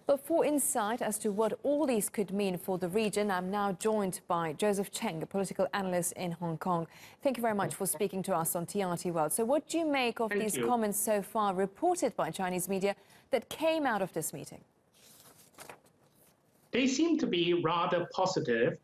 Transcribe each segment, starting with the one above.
But for insight as to what all these could mean for the region, I'm now joined by Cheng, a political analyst in Hong Kong. Thank you very much for speaking to us on TRT World. So what do you make of these comments so far reported by Chinese media that came out of this meeting? They seem to be rather positive.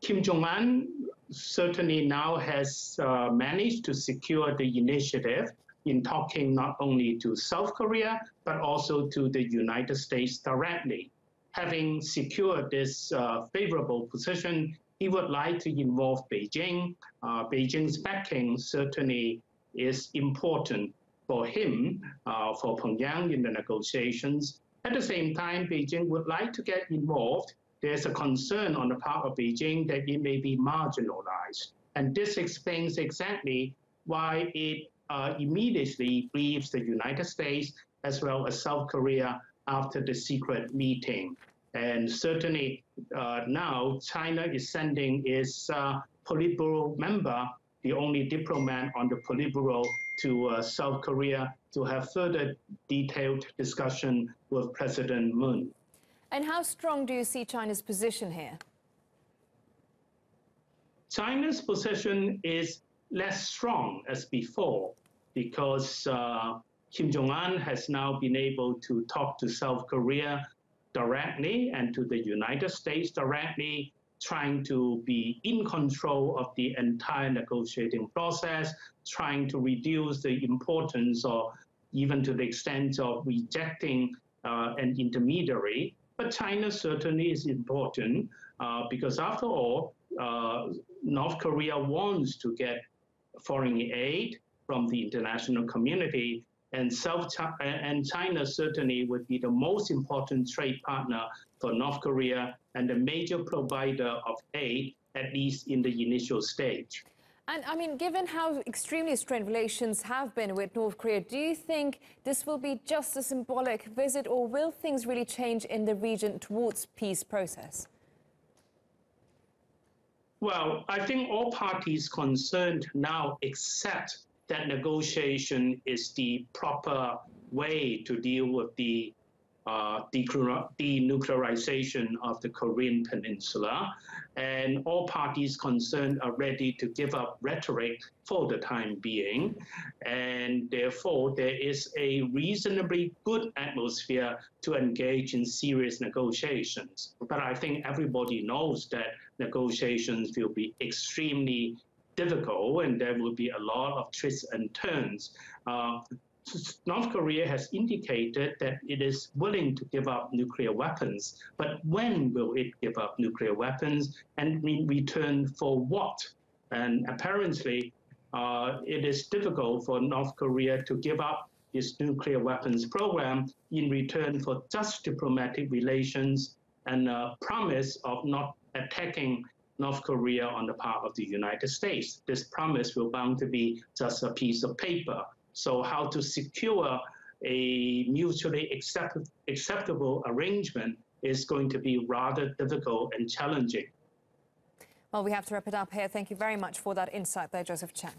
Kim Jong-un certainly now has managed to secure the initiative in talking not only to South Korea, but also to the United States directly. Having secured this favorable position, he would like to involve Beijing. Beijing's backing certainly is important for him, for Pyongyang in the negotiations. At the same time, Beijing would like to get involved. There's a concern on the part of Beijing that it may be marginalized. And this explains exactly why it immediately briefs the United States as well as South Korea after the secret meeting. And certainly now China is sending its Politburo member, the only diplomat on the Politburo, to South Korea to have further detailed discussion with President Moon. And how strong do you see China's position here? China's position is less strong as before because Kim Jong-un has now been able to talk to South Korea directly and to the United States directly, trying to be in control of the entire negotiating process, trying to reduce the importance or even to the extent of rejecting an intermediary. But China certainly is important because after all, North Korea wants to get foreign aid from the international community, and China certainly would be the most important trade partner for North Korea and a major provider of aid, at least in the initial stage. And I mean, given how extremely strained relations have been with North Korea, do you think this will be just a symbolic visit, or will things really change in the region towards peace process? Well, I think all parties concerned now accept that negotiation is the proper way to deal with the denuclearization of the Korean Peninsula. And all parties concerned are ready to give up rhetoric for the time being. And therefore, there is a reasonably good atmosphere to engage in serious negotiations. But I think everybody knows that negotiations will be extremely difficult and there will be a lot of twists and turns. North Korea has indicated that it is willing to give up nuclear weapons, but when will it give up nuclear weapons and in return for what? And apparently, it is difficult for North Korea to give up its nuclear weapons program in return for just diplomatic relations and a promise of not attacking North Korea on the part of the United States. This promise will bound to be just a piece of paper. So how to secure a mutually acceptable arrangement is going to be rather difficult and challenging. Well, we have to wrap it up here. Thank you very much for that insight there, Cheng.